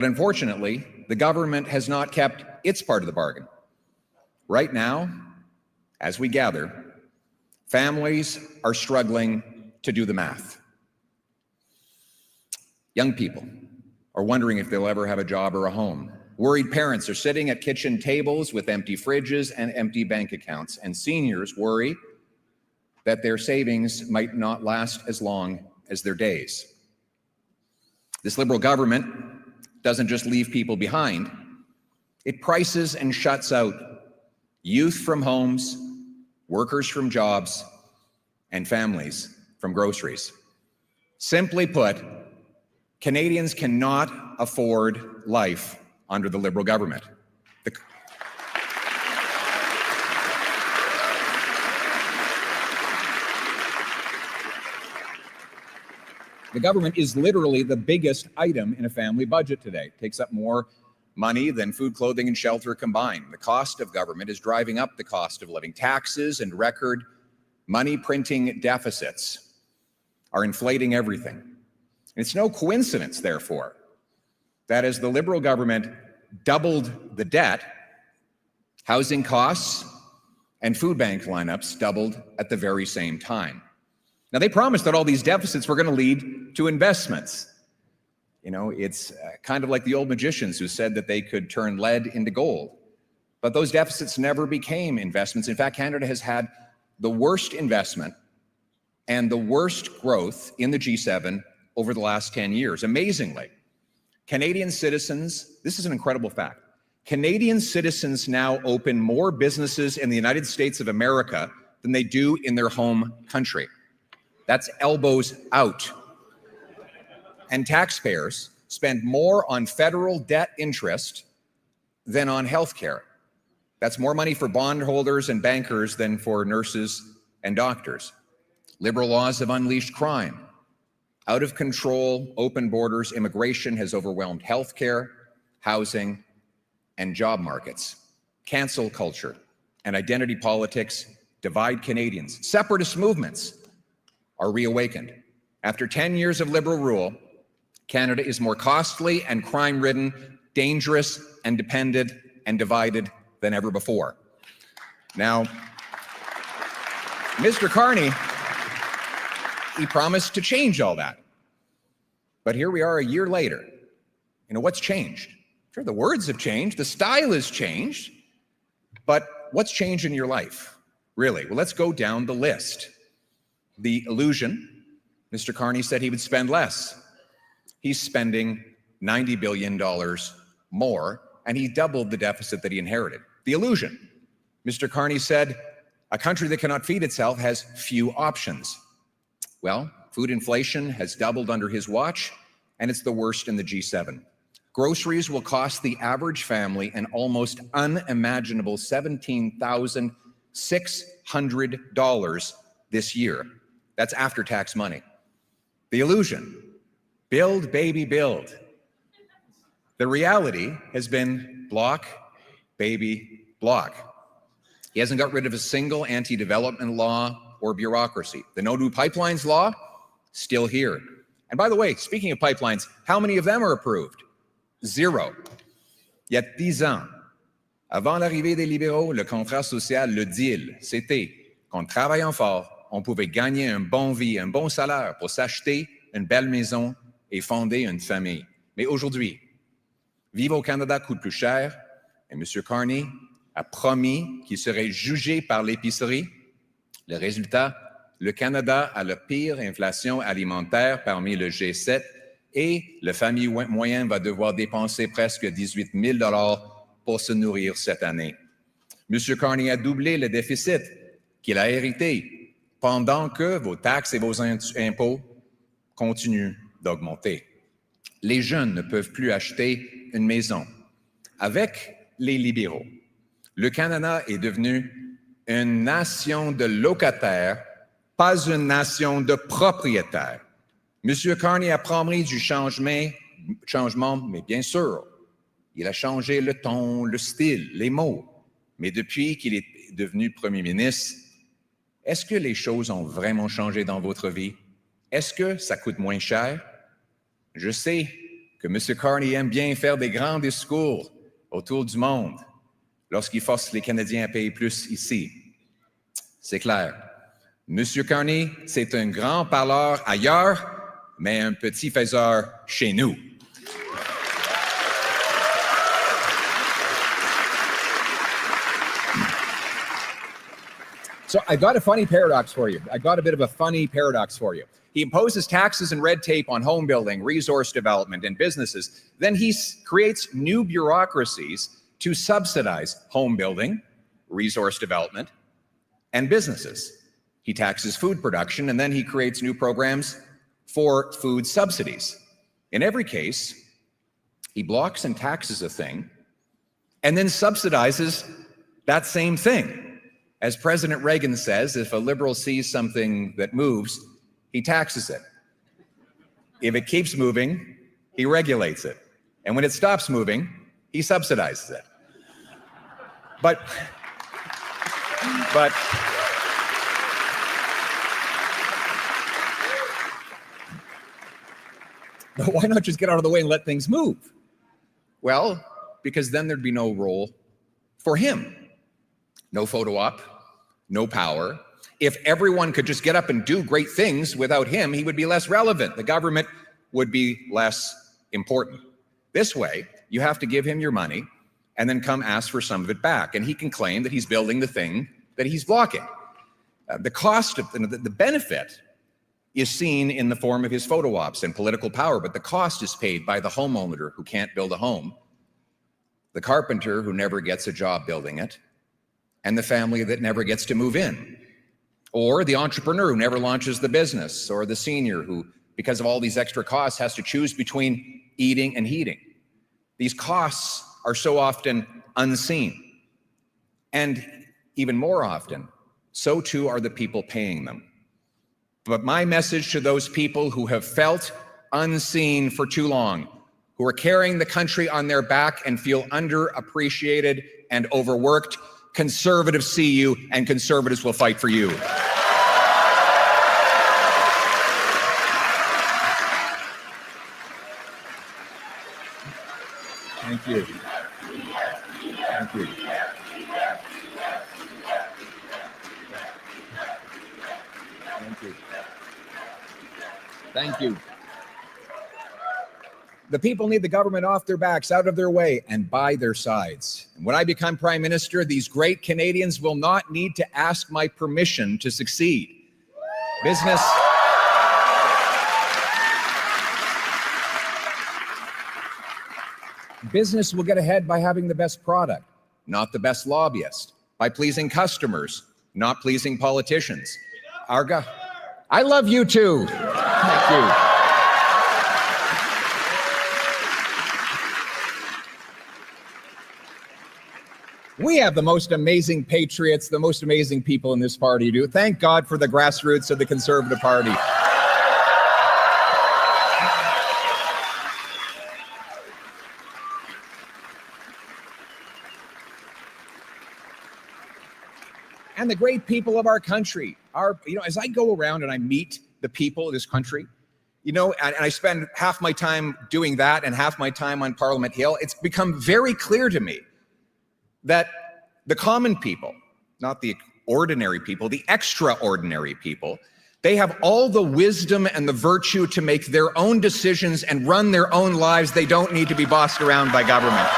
But unfortunately, the government has not kept its part of the bargain. Right now, as we gather, families are struggling to do the math. Young people are wondering if they'll ever have a job or a home. Worried parents are sitting at kitchen tables with empty fridges and empty bank accounts, and seniors worry that their savings might not last as long as their days. This Liberal government doesn't just leave people behind, it prices and shuts out youth from homes, workers from jobs, and families from groceries. Simply put, Canadians cannot afford life under the Liberal government. The government is literally the biggest item in a family budget today. It takes up more money than food, clothing, and shelter combined. The cost of government is driving up the cost of living. Taxes and record money-printing deficits are inflating everything. And it's no coincidence, therefore, that as the Liberal government doubled the debt, housing costs and food bank lineups doubled at the very same time. Now, they promised that all these deficits were going to lead to investments. You know, it's kind of like the old magicians who said that they could turn lead into gold. But those deficits never became investments. In fact, Canada has had the worst investment and the worst growth in the G7 over the last 10 years. Amazingly, Canadian citizens, this is an incredible fact, Canadian citizens now open more businesses in the United States of America than they do in their home country. That's elbows out. And taxpayers spend more on federal debt interest than on health care. That's more money for bondholders and bankers than for nurses and doctors. Liberal laws have unleashed crime. Out of control, open borders, immigration has overwhelmed health care, housing, and job markets. Cancel culture and identity politics divide Canadians. Separatist movements are reawakened. After 10 years of Liberal rule, Canada is more costly and crime-ridden, dangerous and dependent and divided than ever before. Now, Mr. Carney, he promised to change all that. But here we are a year later. You know, what's changed? Sure, the words have changed, the style has changed, but what's changed in your life, really? Well, let's go down the list. The illusion, Mr. Carney said he would spend less. He's spending $90 billion more, and he doubled the deficit that he inherited. The illusion, Mr. Carney said, a country that cannot feed itself has few options. Well, food inflation has doubled under his watch, and it's the worst in the G7. Groceries will cost the average family an almost unimaginable $17,600 this year. That's after-tax money. The illusion, build, baby, build. The reality has been block, baby, block. He hasn't got rid of a single anti-development law or bureaucracy. The No New Pipelines law, still here. And by the way, speaking of pipelines, how many of them are approved? Zero. Il y a 10 ans, avant l'arrivée des libéraux, le contrat social, le deal, c'était qu'en travaillant fort, on pouvait gagner une bonne vie, un bon salaire pour s'acheter une belle maison et fonder une famille. Mais aujourd'hui, vivre au Canada coûte plus cher et M. Carney a promis qu'il serait jugé par l'épicerie. Le résultat, le Canada a la pire inflation alimentaire parmi le G7 et la famille moyenne va devoir dépenser presque 18 000 $ pour se nourrir cette année. M. Carney a doublé le déficit qu'il a hérité pendant que vos taxes et vos impôts continuent d'augmenter. Les jeunes ne peuvent plus acheter une maison. Avec les libéraux, le Canada est devenu une nation de locataires, pas une nation de propriétaires. M. Carney a promis du changement, mais bien sûr, il a changé le ton, le style, les mots. Mais depuis qu'il est devenu premier ministre, est-ce que les choses ont vraiment changé dans votre vie? Est-ce que ça coûte moins cher? Je sais que M. Carney aime bien faire des grands discours autour du monde lorsqu'il force les Canadiens à payer plus ici. C'est clair. M. Carney, c'est un grand parleur ailleurs, mais un petit faiseur chez nous. So I got a funny paradox for you. I got a bit of a funny paradox for you. He imposes taxes and red tape on home building, resource development, and businesses. Then he creates new bureaucracies to subsidize home building, resource development, and businesses. He taxes food production, and then he creates new programs for food subsidies. In every case, he blocks and taxes a thing, and then subsidizes that same thing. As President Reagan says, if a liberal sees something that moves, he taxes it. If it keeps moving, he regulates it. And when it stops moving, he subsidizes it. But why not just get out of the way and let things move? Well, because then there'd be no role for him. No photo op, no power. If everyone could just get up and do great things without him, he would be less relevant. The government would be less important. This way, you have to give him your money and then come ask for some of it back. And he can claim that he's building the thing that he's blocking. The cost of the benefit is seen in the form of his photo ops and political power, but the cost is paid by the homeowner who can't build a home, the carpenter who never gets a job building it, and the family that never gets to move in, or the entrepreneur who never launches the business, or the senior who, because of all these extra costs, has to choose between eating and heating. These costs are so often unseen. And even more often, so too are the people paying them. But my message to those people who have felt unseen for too long, who are carrying the country on their back and feel underappreciated and overworked, conservatives see you, and conservatives will fight for you. Thank you. Thank you. Thank you. Thank you. The people need the government off their backs, out of their way, and by their sides. And when I become Prime Minister, these great Canadians will not need to ask my permission to succeed. Business will get ahead by having the best product, not the best lobbyist, by pleasing customers, not pleasing politicians. I love you too. Thank you. We have the most amazing patriots, the most amazing people in this party, do. Thank God for the grassroots of the Conservative Party. And the great people of our country are, as I go around and I meet the people of this country, and I spend half my time doing that and half my time on Parliament Hill, it's become very clear to me that the common people, not the ordinary people, the extraordinary people, they have all the wisdom and the virtue to make their own decisions and run their own lives. They don't need to be bossed around by government.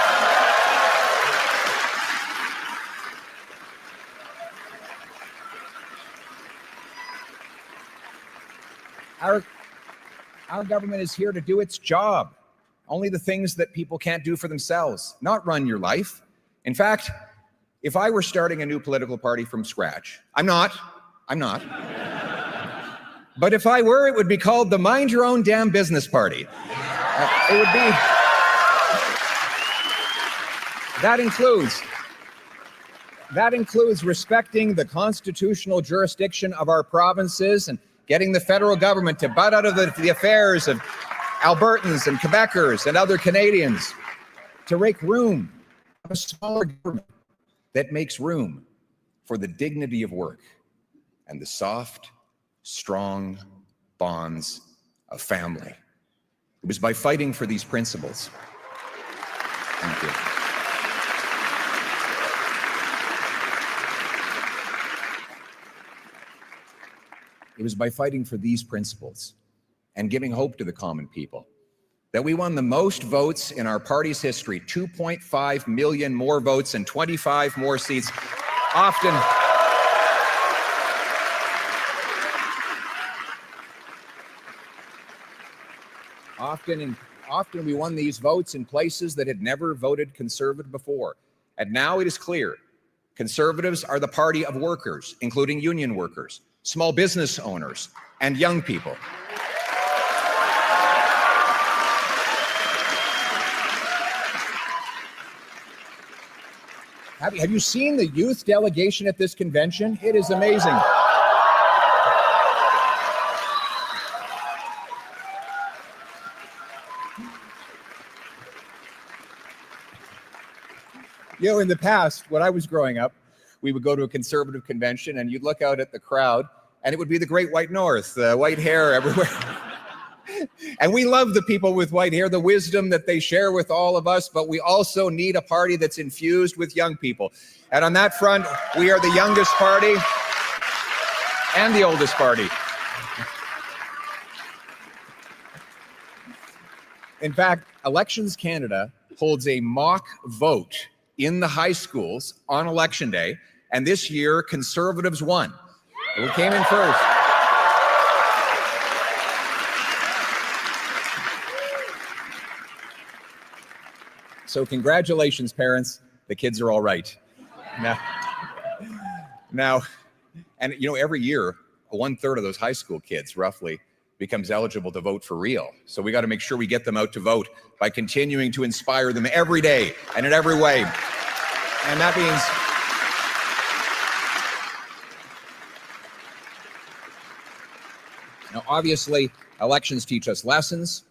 Our government is here to do its job. Only the things that people can't do for themselves, not run your life. In fact, if I were starting a new political party from scratch, I'm not. But if I were, it would be called the Mind Your Own Damn Business Party. It would be. That includes respecting the constitutional jurisdiction of our provinces and getting the federal government to butt out of the affairs of Albertans and Quebecers and other Canadians, to make room for a smaller government that makes room for the dignity of work and the soft, strong bonds of family. It was by fighting for these principles. Thank you. It was by fighting for these principles and giving hope to the common people that we won the most votes in our party's history, 2.5 million more votes and 25 more seats, often we won these votes in places that had never voted Conservative before. And now it is clear, Conservatives are the party of workers, including union workers, small business owners, and young people. Have you seen the youth delegation at this convention? It is amazing. You know, in the past, when I was growing up, we would go to a Conservative convention and you'd look out at the crowd and it would be the Great White North, white hair everywhere. And we love the people with white hair, the wisdom that they share with all of us, but we also need a party that's infused with young people. And on that front, we are the youngest party and the oldest party. In fact, Elections Canada holds a mock vote in the high schools on election day, and this year Conservatives won. We came in first. So congratulations, parents. The kids are all right. Now, and you know, every year, 1/3 of those high school kids, roughly, becomes eligible to vote for real. So we got to make sure we get them out to vote by continuing to inspire them every day and in every way. And that means now, obviously, elections teach us lessons,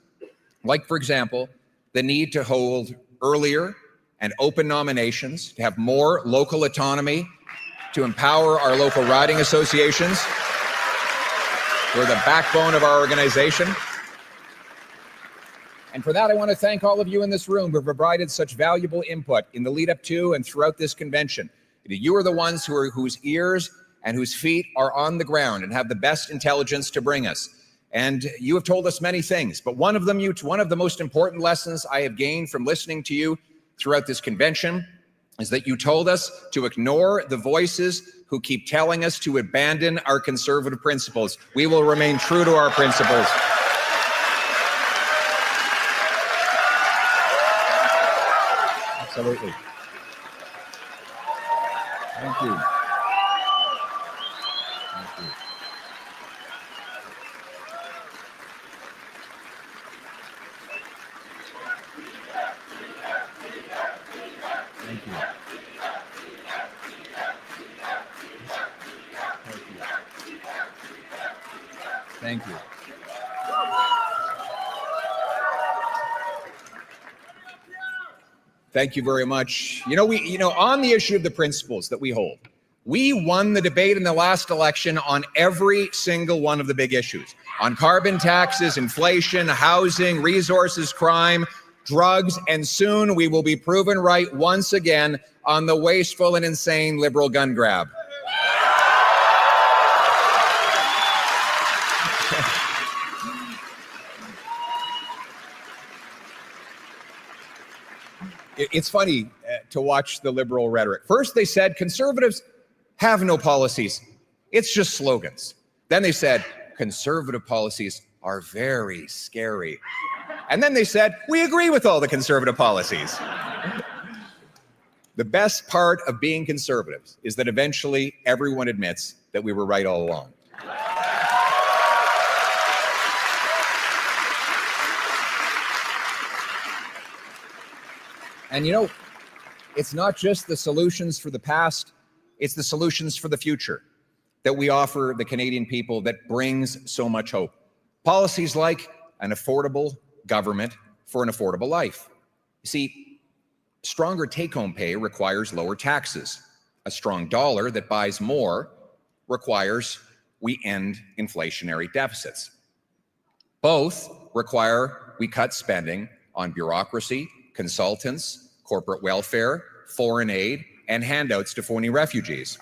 like, for example, the need to hold earlier and open nominations, to have more local autonomy, to empower our local riding associations. We're the backbone of our organization. And for that, I want to thank all of you in this room who have provided such valuable input in the lead up to and throughout this convention. You are the ones whose ears and whose feet are on the ground and have the best intelligence to bring us. And you have told us many things, but one of the most important lessons I have gained from listening to you throughout this convention is that you told us to ignore the voices who keep telling us to abandon our conservative principles. We will remain true to our principles. Absolutely. Thank you. Thank you. Thank you. Thank you. Thank you very much. On the issue of the principles that we hold, we won the debate in the last election on every single one of the big issues. On carbon taxes, inflation, housing, resources, crime, drugs, and soon we will be proven right once again on the wasteful and insane liberal gun grab. It's funny to watch the liberal rhetoric. First, they said conservatives have no policies. It's just slogans. Then they said conservative policies are very scary. And then they said, we agree with all the conservative policies. The best part of being conservatives is that eventually everyone admits that we were right all along. And it's not just the solutions for the past, it's the solutions for the future that we offer the Canadian people that brings so much hope. Policies like an affordable government for an affordable life. You see, stronger take-home pay requires lower taxes. A strong dollar that buys more requires we end inflationary deficits. Both require we cut spending on bureaucracy, consultants, corporate welfare, foreign aid, and handouts to phony refugees.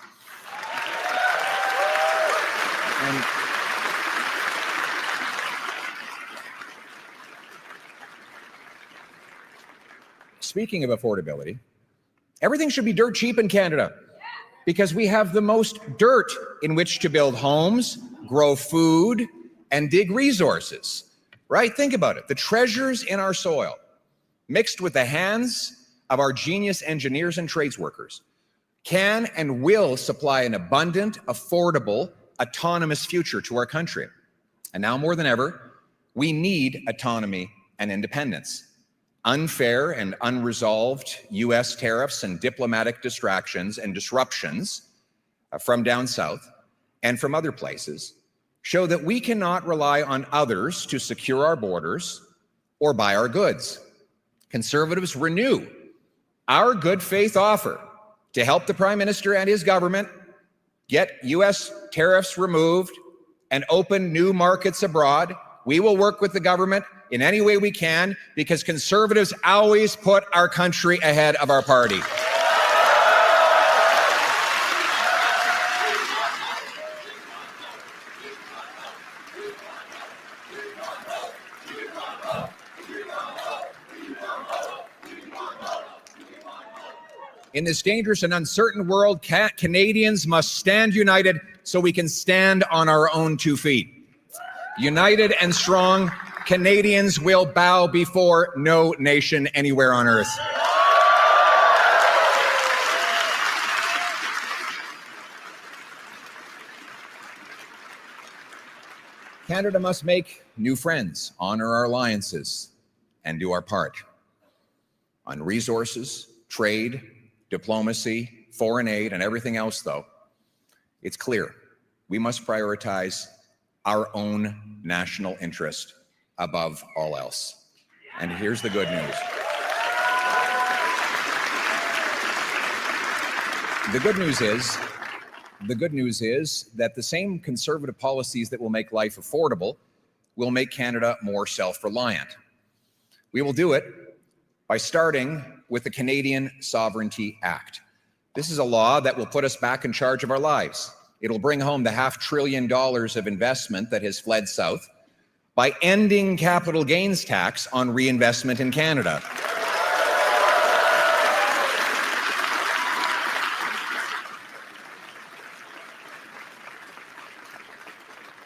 And speaking of affordability, everything should be dirt cheap in Canada because we have the most dirt in which to build homes, grow food, and dig resources, right? Think about it. The treasures in our soil, mixed with the hands of our genius engineers and trades workers, can and will supply an abundant, affordable, autonomous future to our country. And now more than ever, we need autonomy and independence. Unfair and unresolved U.S. tariffs and diplomatic distractions and disruptions from down south and from other places show that we cannot rely on others to secure our borders or buy our goods. Conservatives renew our good faith offer to help the Prime Minister and his government get U.S. tariffs removed and open new markets abroad. We will work with the government in any way we can because Conservatives always put our country ahead of our party. In this dangerous and uncertain world, Canadians must stand united so we can stand on our own 2 feet. United and strong, Canadians will bow before no nation anywhere on earth. Canada must make new friends, honor our alliances, and do our part. On resources, trade, diplomacy, foreign aid, and everything else, though, it's clear we must prioritize our own national interest above all else. And here's the good news. The good news is that the same conservative policies that will make life affordable will make Canada more self-reliant. We will do it by starting with the Canadian Sovereignty Act. This is a law that will put us back in charge of our lives. It'll bring home the $500 billion of investment that has fled south by ending capital gains tax on reinvestment in Canada.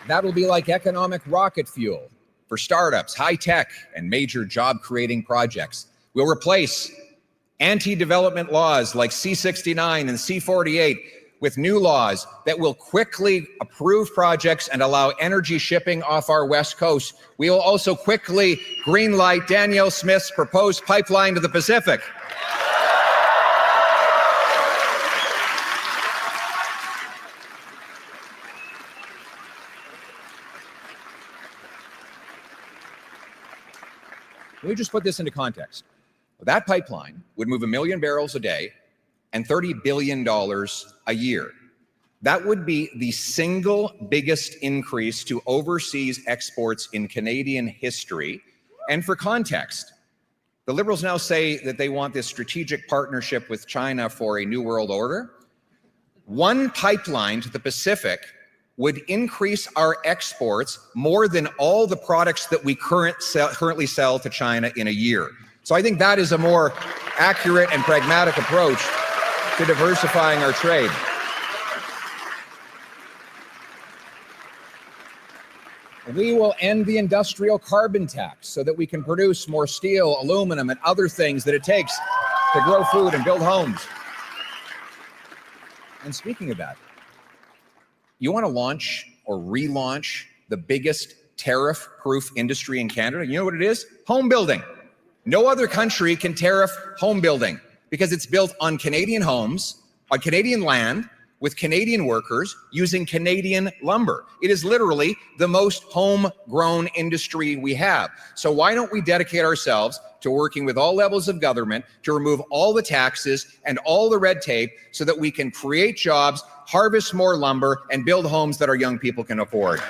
That'll be like economic rocket fuel for startups, high tech, and major job-creating projects. We'll replace anti-development laws like C-69 and C-48 with new laws that will quickly approve projects and allow energy shipping off our west coast. We will also quickly greenlight Danielle Smith's proposed pipeline to the Pacific. Let me just put this into context. That pipeline would move 1 million barrels a day and $30 billion a year. That would be the single biggest increase to overseas exports in Canadian history. And for context, the Liberals now say that they want this strategic partnership with China for a new world order. One pipeline to the Pacific would increase our exports more than all the products that we currently sell to China in a year. So I think that is a more accurate and pragmatic approach to diversifying our trade. We will end the industrial carbon tax so that we can produce more steel, aluminum, and other things that it takes to grow food and build homes. And speaking of that, you want to launch or relaunch the biggest tariff-proof industry in Canada? You know what it is? Home building. No other country can tariff home building because it's built on Canadian homes, on Canadian land, with Canadian workers using Canadian lumber. It is literally the most homegrown industry we have. So why don't we dedicate ourselves to working with all levels of government to remove all the taxes and all the red tape so that we can create jobs, harvest more lumber, and build homes that our young people can afford.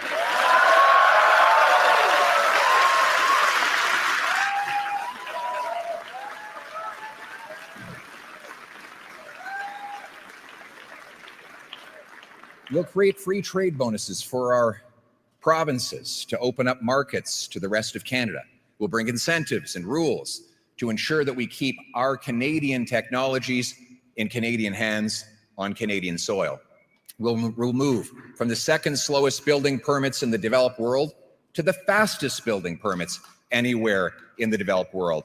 We'll create free trade bonuses for our provinces to open up markets to the rest of Canada. We'll bring incentives and rules to ensure that we keep our Canadian technologies in Canadian hands on Canadian soil. We'll move from the second slowest building permits in the developed world to the fastest building permits anywhere in the developed world.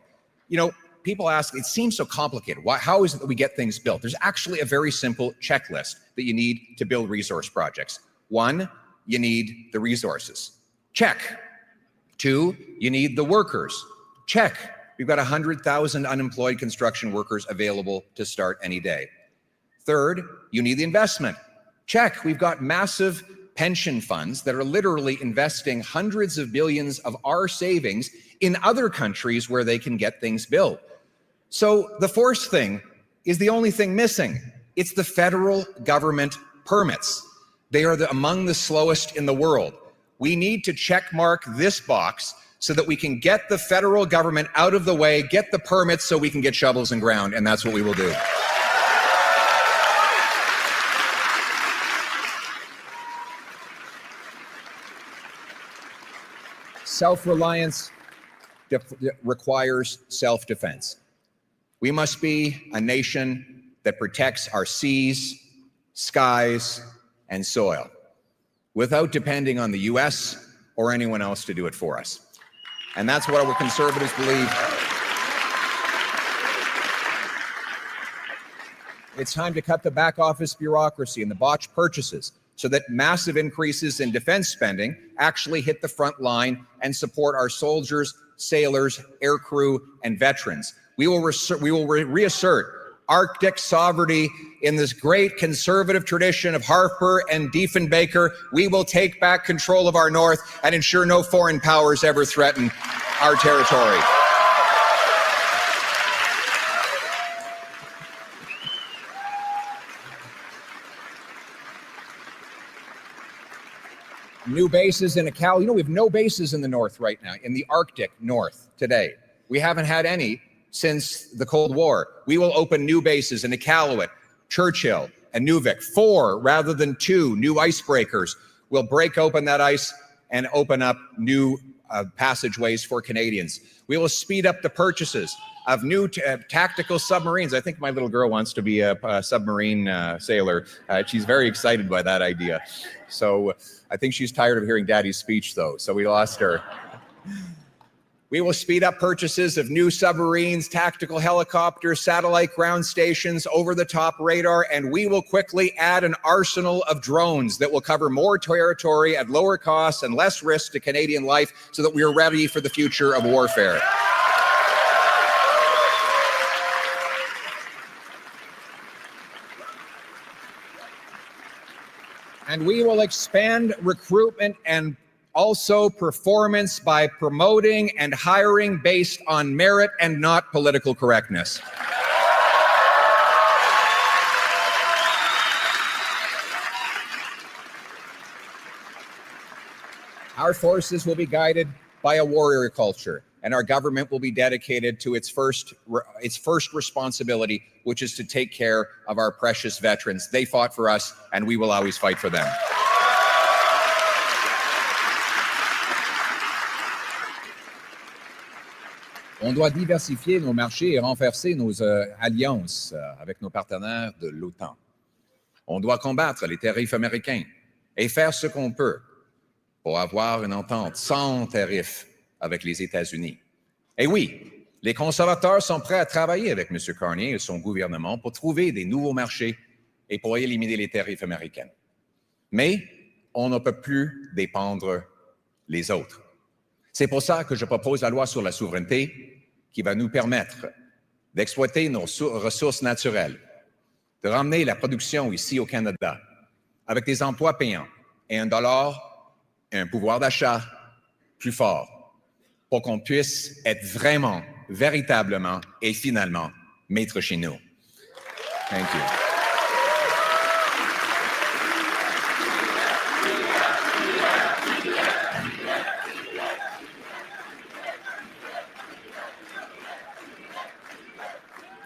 You know, people ask, it seems so complicated. How is it that we get things built? There's actually a very simple checklist that you need to build resource projects. 1, you need the resources. Check. 2, you need the workers. Check. We've got 100,000 unemployed construction workers available to start any day. 3rd, you need the investment. Check. We've got massive pension funds that are literally investing hundreds of billions of our savings in other countries where they can get things built. So the 4th thing is the only thing missing. It's the federal government permits. They are among the slowest in the world. We need to check mark this box so that we can get the federal government out of the way, get the permits so we can get shovels in ground, and that's what we will do. Self-reliance requires self-defense. We must be a nation that protects our seas, skies, and soil without depending on the US or anyone else to do it for us. And that's what our Conservatives believe. It's time to cut the back office bureaucracy and the botched purchases so that massive increases in defense spending actually hit the front line and support our soldiers, sailors, aircrew, and veterans. We will reassert Arctic sovereignty in this great conservative tradition of Harper and Diefenbaker. We will take back control of our north and ensure no foreign powers ever threaten our territory. New bases in Iqaluit. You know, we have no bases in the north right now, in the Arctic north today. We haven't had any since the Cold War. We will open new bases in Iqaluit, Churchill, and Nunavik. 4 rather than 2 new icebreakers will break open that ice and open up new passageways for Canadians. We will speed up the purchases of new tactical submarines. I think my little girl wants to be a submarine sailor. She's very excited by that idea. So I think she's tired of hearing Daddy's speech, though, so we lost her. We will speed up purchases of new submarines, tactical helicopters, satellite ground stations, over-the-top radar, and we will quickly add an arsenal of drones that will cover more territory at lower costs and less risk to Canadian life so that we are ready for the future of warfare. And we will expand recruitment and also performance by promoting and hiring based on merit and not political correctness. Our forces will be guided by a warrior culture, and our government will be dedicated to its first responsibility, which is to take care of our precious veterans. They fought for us, and we will always fight for them. On doit diversifier nos marchés et renforcer nos alliances avec nos partenaires de l'OTAN. On doit combattre les tarifs américains et faire ce qu'on peut pour avoir une entente sans tarifs avec les États-Unis. Et oui, les conservateurs sont prêts à travailler avec M. Carney et son gouvernement pour trouver des nouveaux marchés et pour éliminer les tarifs américains. Mais on ne peut plus dépendre les autres. C'est pour ça que je propose la loi sur la souveraineté qui va nous permettre d'exploiter nos ressources naturelles, de ramener la production ici au Canada avec des emplois payants et un dollar et un pouvoir d'achat plus fort pour qu'on puisse être vraiment, véritablement et finalement maître chez nous. Thank you.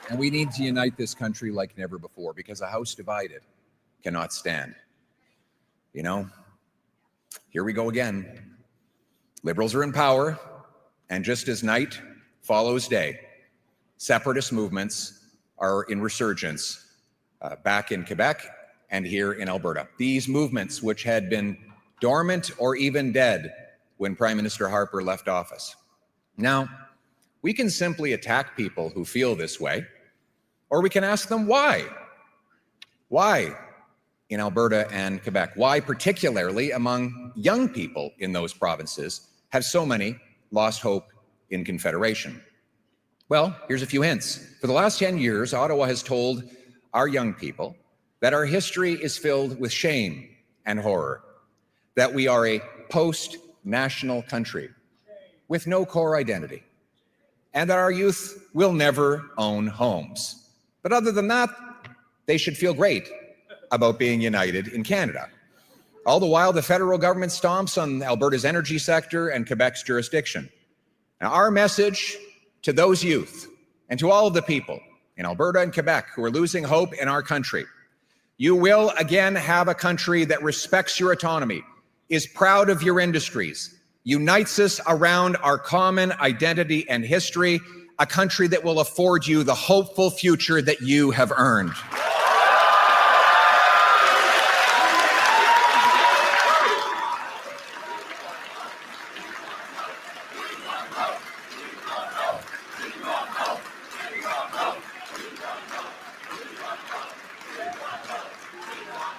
And we need to unite this country like never before, because a house divided cannot stand. You know, here we go again. Liberals are in power, and just as night follows day, separatist movements are in resurgence back in Quebec and here in Alberta. These movements, which had been dormant or even dead when Prime Minister Harper left office. Now, we can simply attack people who feel this way, or we can ask them why. Why in Alberta and Quebec? Why, particularly among young people in those provinces, have so many lost hope in Confederation? Well, here's a few hints. For the last 10 years, Ottawa has told our young people that our history is filled with shame and horror, that we are a post-national country with no core identity, and that our youth will never own homes. But other than that, they should feel great about being united in Canada. All the while, the federal government stomps on Alberta's energy sector and Quebec's jurisdiction. Now, our message to those youth and to all of the people in Alberta and Quebec who are losing hope in our country: you will again have a country that respects your autonomy, is proud of your industries, unites us around our common identity and history, a country that will afford you the hopeful future that you have earned.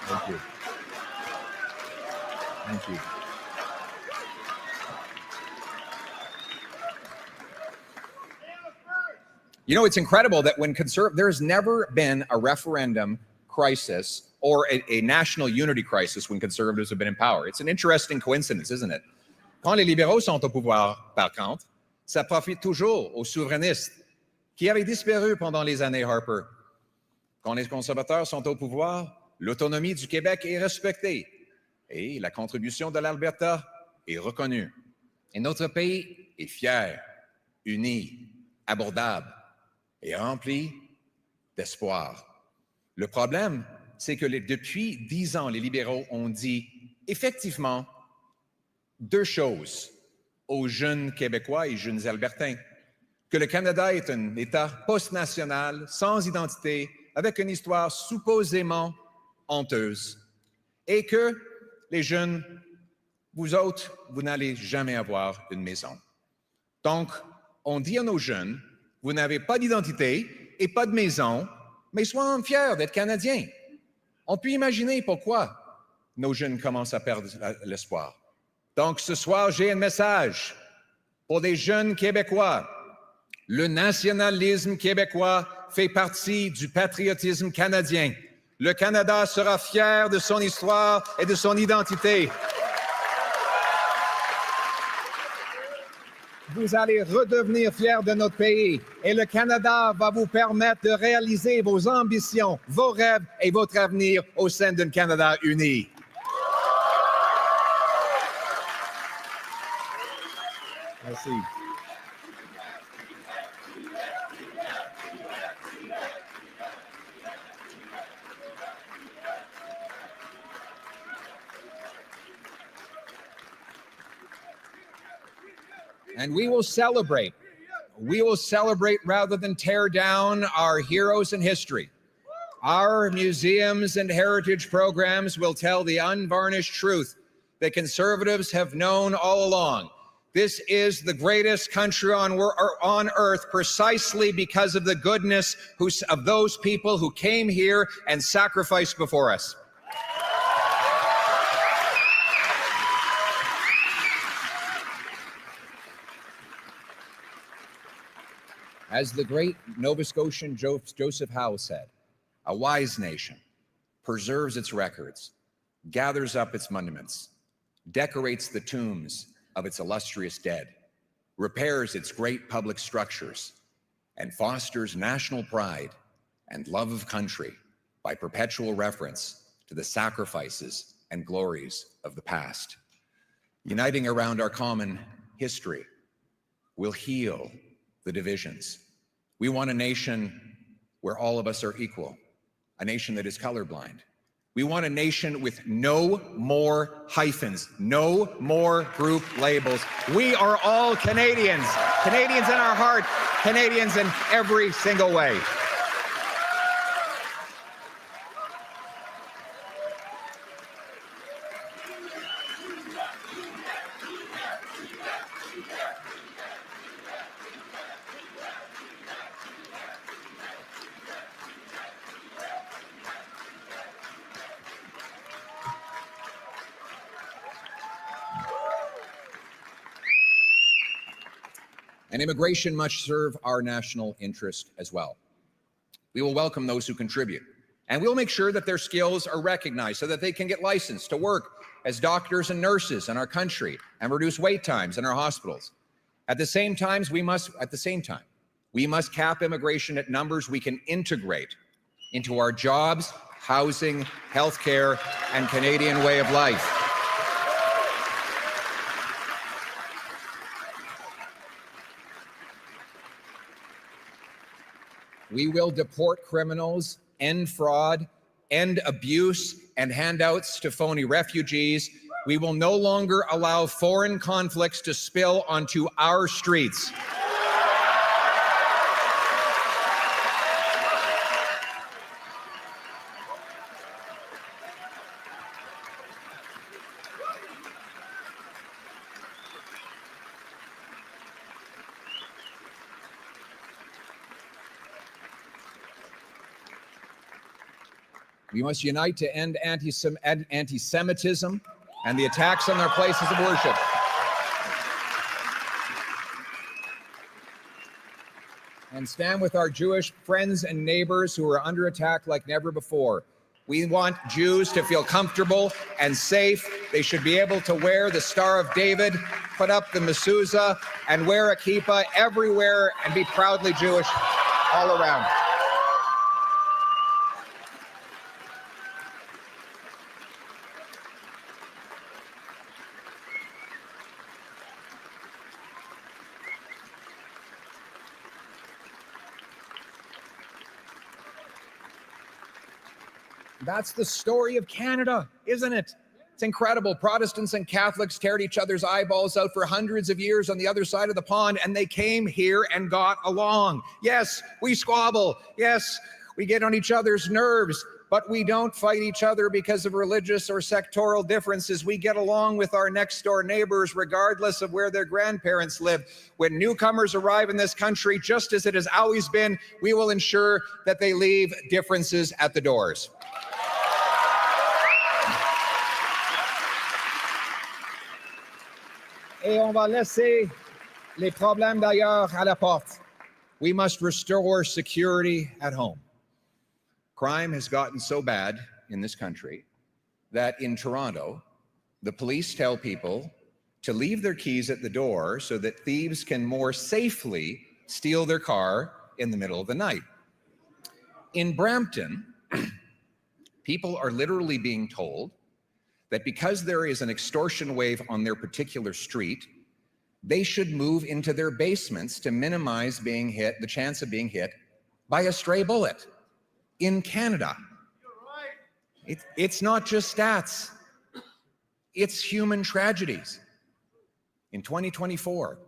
Thank you. Thank you. You know, it's incredible that when there's never been a referendum crisis or a national unity crisis when Conservatives have been in power. It's an interesting coincidence, isn't it? Quand les libéraux sont au pouvoir, par contre, ça profite toujours aux souverainistes qui avaient disparu pendant les années Harper. Quand les conservateurs sont au pouvoir, l'autonomie du Québec est respectée et la contribution de l'Alberta est reconnue. Et notre pays est fier, uni, abordable et rempli d'espoir. Le problème, c'est que depuis 10 ans, les libéraux ont dit effectivement deux choses aux jeunes Québécois et jeunes Albertains: que le Canada est un État post-national, sans identité, avec une histoire supposément honteuse, et que les jeunes, vous autres, vous n'allez jamais avoir une maison. Donc, on dit à nos jeunes: vous n'avez pas d'identité et pas de maison, mais soyons fiers d'être Canadiens. On peut imaginer pourquoi nos jeunes commencent à perdre l'espoir. Donc, ce soir, j'ai un message pour des jeunes Québécois. Le nationalisme québécois fait partie du patriotisme canadien. Le Canada sera fier de son histoire et de son identité. Vous allez redevenir fiers de notre pays et le Canada va vous permettre de réaliser vos ambitions, vos rêves et votre avenir au sein d'un Canada uni. Merci. And we will celebrate. We will celebrate rather than tear down our heroes in history. Our museums and heritage programs will tell the unvarnished truth that Conservatives have known all along. This is the greatest country on earth precisely because of the goodness of those people who came here and sacrificed before us. As the great Nova Scotian Joseph Howe said, a wise nation preserves its records, gathers up its monuments, decorates the tombs of its illustrious dead, repairs its great public structures, and fosters national pride and love of country by perpetual reference to the sacrifices and glories of the past. Uniting around our common history will heal the divisions. We want a nation where all of us are equal, a nation that is colorblind, We want a nation with no more hyphens, no more group labels. We are all Canadians, Canadians in our heart, Canadians in every single way. And immigration must serve our national interest as well. We will welcome those who contribute, and we'll make sure that their skills are recognized so that they can get licensed to work as doctors and nurses in our country and reduce wait times in our hospitals. At the same time, we must cap immigration at numbers we can integrate into our jobs, housing, healthcare, and Canadian way of life. We will deport criminals, end fraud, end abuse and handouts to phony refugees. We will no longer allow foreign conflicts to spill onto our streets. We must unite to end anti-Semitism and the attacks on our places of worship. And stand with our Jewish friends and neighbors who are under attack like never before. We want Jews to feel comfortable and safe. They should be able to wear the Star of David, put up the mezuzah, and wear a kippah everywhere and be proudly Jewish all around. That's the story of Canada, isn't it? It's incredible. Protestants and Catholics teared each other's eyeballs out for hundreds of years on the other side of the pond, and they came here and got along. Yes, we squabble. Yes, we get on each other's nerves, but we don't fight each other because of religious or sectoral differences. We get along with our next door neighbors regardless of where their grandparents lived. When newcomers arrive in this country, just as it has always been, we will ensure that they leave differences at the doors. Et on va laisser les problèmes d'ailleurs à la porte. We must restore security at home. Crime has gotten so bad in this country that in Toronto, the police tell people to leave their keys at the door so that thieves can more safely steal their car in the middle of the night. In Brampton, people are literally being told that because there is an extortion wave on their particular street, they should move into their basements to minimize the chance of being hit by a stray bullet. In Canada, it's not just stats, it's human tragedies. In 2024,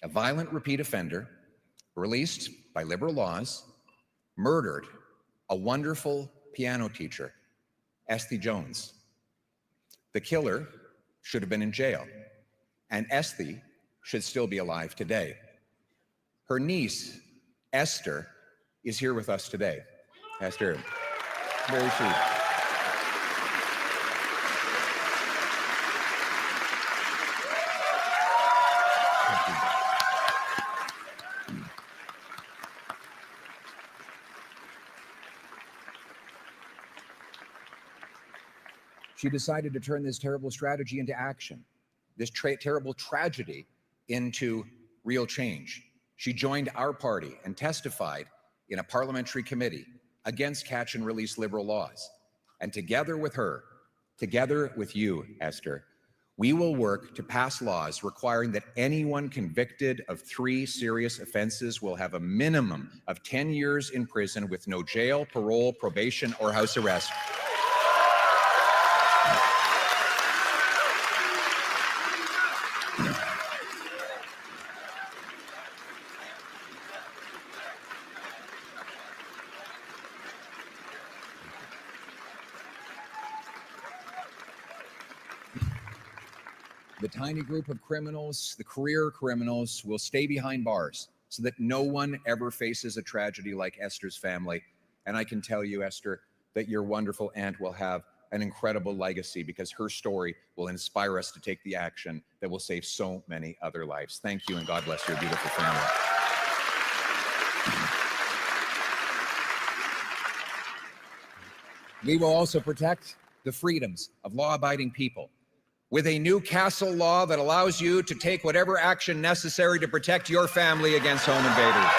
a violent repeat offender released by liberal laws murdered a wonderful piano teacher, Esty Jones. The killer should have been in jail, and Esty should still be alive today. Her niece, Esther, is here with us today. Esther, very sweet. She decided to turn this terrible strategy into action, this terrible tragedy into real change. She joined our party and testified in a parliamentary committee against catch and release liberal laws. And together with her, together with you, Esther, we will work to pass laws requiring that anyone convicted of 3 serious offenses will have a minimum of 10 years in prison with no jail, parole, probation, or house arrest. the tiny group of criminals, the career criminals, will stay behind bars so that no one ever faces a tragedy like Esther's family. And I can tell you, Esther, that your wonderful aunt will have an incredible legacy because her story will inspire us to take the action that will save so many other lives. Thank you, and God bless your beautiful family. We will also protect the freedoms of law-abiding people with a new castle law that allows you to take whatever action necessary to protect your family against home invaders.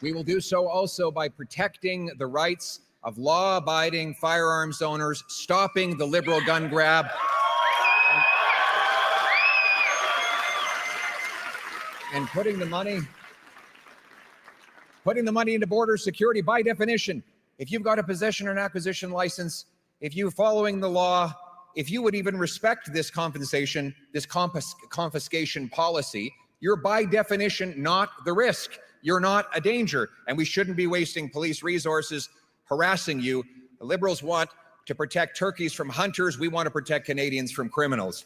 We will do so also by protecting the rights of law-abiding firearms owners, stopping the liberal gun grab, and putting the money into border security. By definition, if you've got a possession or an acquisition license, if you're following the law, if you would even respect this confiscation policy, you're by definition not the risk. You're not a danger, and we shouldn't be wasting police resources harassing you. The Liberals want to protect turkeys from hunters. We want to protect Canadians from criminals.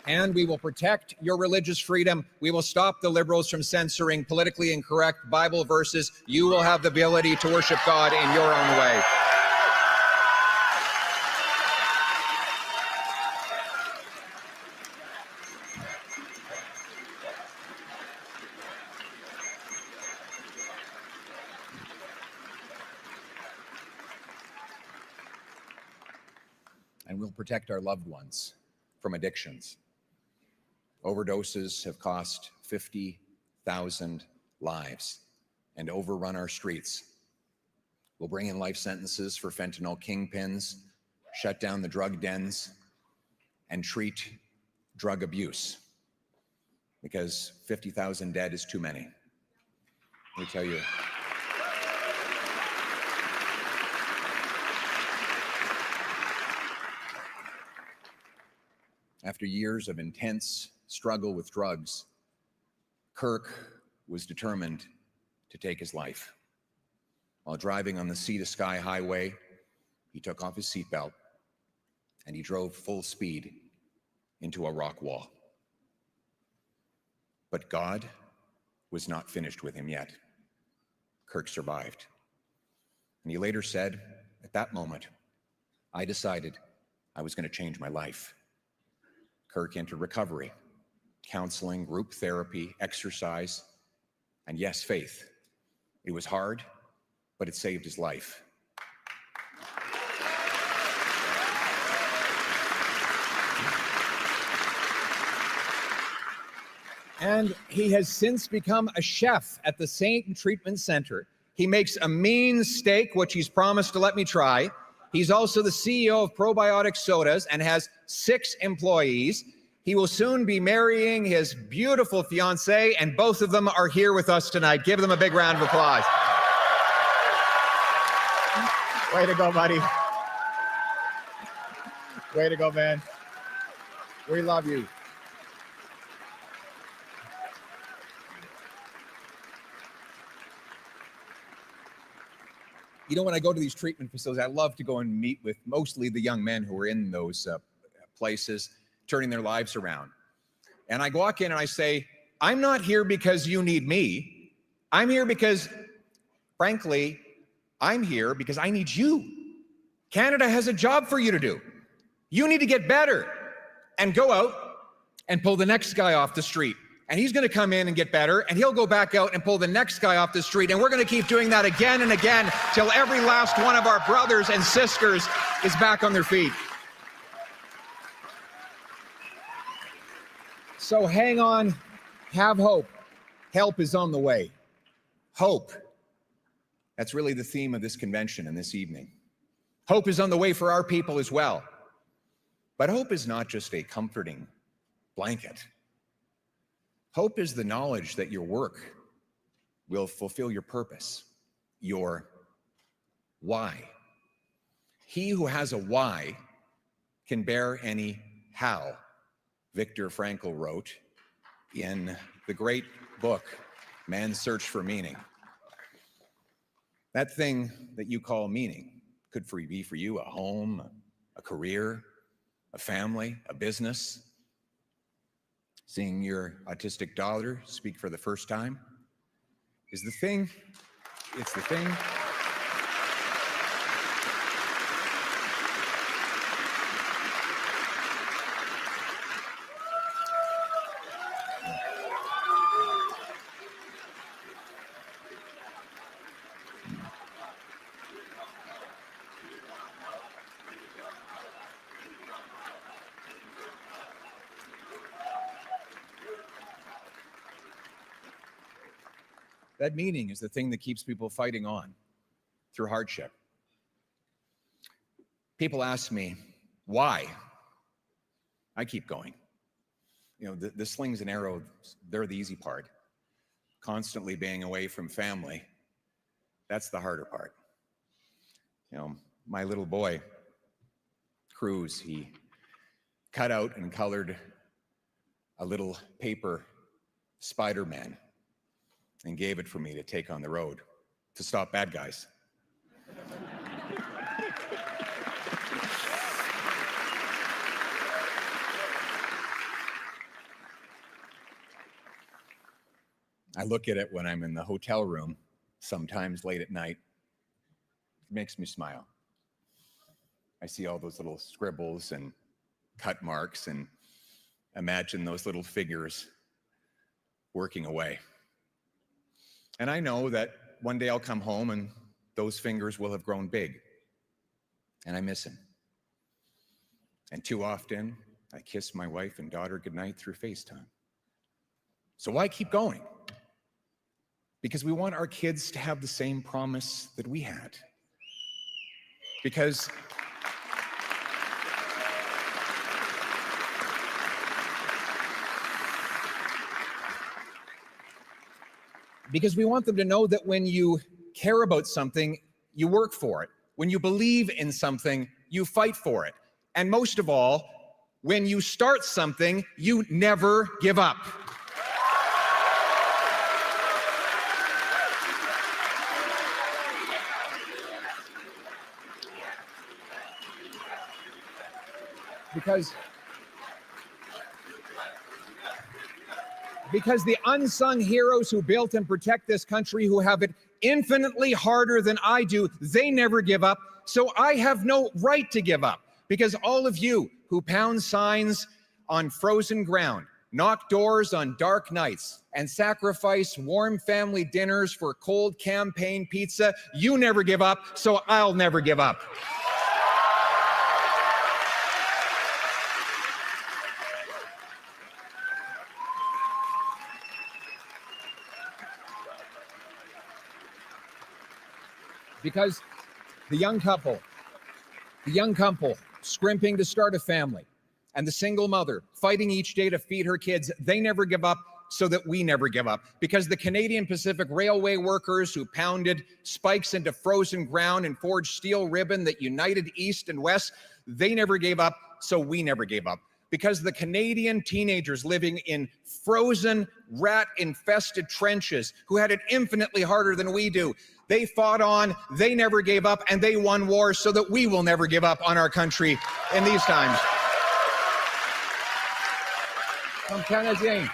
And we will protect your religious freedom. We will stop the Liberals from censoring politically incorrect Bible verses. You will have the ability to worship God in your own way. And we'll protect our loved ones from addictions. Overdoses have cost 50,000 lives and overrun our streets. We'll bring in life sentences for fentanyl kingpins, shut down the drug dens, and treat drug abuse, because 50,000 dead is too many. Let me tell you. After years of intense struggle with drugs, Kirk was determined to take his life. While driving on the Sea to Sky Highway, he took off his seatbelt and he drove full speed into a rock wall. But God was not finished with him yet. Kirk survived. And he later said, at that moment, I decided I was going to change my life. Kirk entered recovery, counseling, group therapy, exercise, and yes, faith. It was hard, but it saved his life. And he has since become a chef at the Saint Treatment Center. He makes a mean steak, which he's promised to let me try. He's also the CEO of Probiotic Sodas and has 6 employees. He will soon be marrying his beautiful fiancée, and both of them are here with us tonight. Give them a big round of applause. Way to go, buddy. Way to go, man. We love you. You know, when I go to these treatment facilities, I love to go and meet with mostly the young men who are in those places, turning their lives around. And I walk in and I say, I'm not here because you need me. I'm here because, frankly, I'm here because I need you. Canada has a job for you to do. You need to get better and go out and pull the next guy off the street. And he's going to come in and get better, and he'll go back out and pull the next guy off the street. And we're going to keep doing that again and again till every last one of our brothers and sisters is back on their feet. So hang on, have hope. Help is on the way. Hope. That's really the theme of this convention and this evening. Hope is on the way for our people as well. But hope is not just a comforting blanket. Hope is the knowledge that your work will fulfill your purpose, your why. He who has a why can bear any how, Viktor Frankl wrote in the great book, Man's Search for Meaning. That thing that you call meaning could be for you a home, a career, a family, a business. Seeing your autistic daughter speak for the first time is the thing. It's the thing. That meaning is the thing that keeps people fighting on through hardship. People ask me, why? I keep going. You know, the slings and arrows, they're the easy part. Constantly being away from family, that's the harder part. You know, my little boy, Cruz, he cut out and colored a little paper Spider-Man and gave it for me to take on the road to stop bad guys. I look at it when I'm in the hotel room, sometimes late at night. It makes me smile. I see all those little scribbles and cut marks and imagine those little figures working away. And I know that one day I'll come home and those fingers will have grown big. And I miss him. And too often, I kiss my wife and daughter goodnight through FaceTime. So why keep going? Because we want our kids to have the same promise that we had. Because we want them to know that when you care about something, you work for it. When you believe in something, you fight for it. And most of all, when you start something, you never give up. Because the unsung heroes who built and protect this country, who have it infinitely harder than I do, they never give up. So I have no right to give up. Because all of you who pound signs on frozen ground, knock doors on dark nights, and sacrifice warm family dinners for cold campaign pizza, you never give up, so I'll never give up. Because the young couple scrimping to start a family, and the single mother fighting each day to feed her kids, they never give up, so that we never give up. Because the Canadian Pacific Railway workers who pounded spikes into frozen ground and forged steel ribbon that united East and West, they never gave up, so we never gave up. Because the Canadian teenagers living in frozen, rat-infested trenches who had it infinitely harder than we do, they fought on, they never gave up, and they won wars so that we will never give up on our country in these times. Comme Canadiens.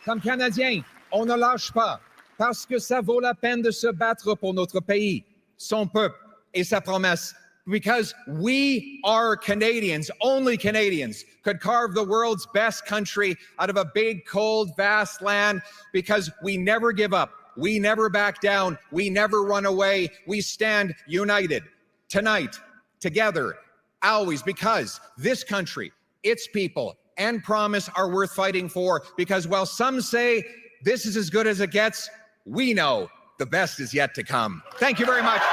Comme Canadiens, on ne lâche pas. Parce que ça vaut la peine de se battre pour notre pays, son peuple et sa promesse. Because we are Canadians, only Canadians, could carve the world's best country out of a big, cold, vast land, because we never give up, we never back down, we never run away, we stand united, tonight, together, always, because this country, its people, and promise are worth fighting for, because while some say this is as good as it gets, we know the best is yet to come. Thank you very much.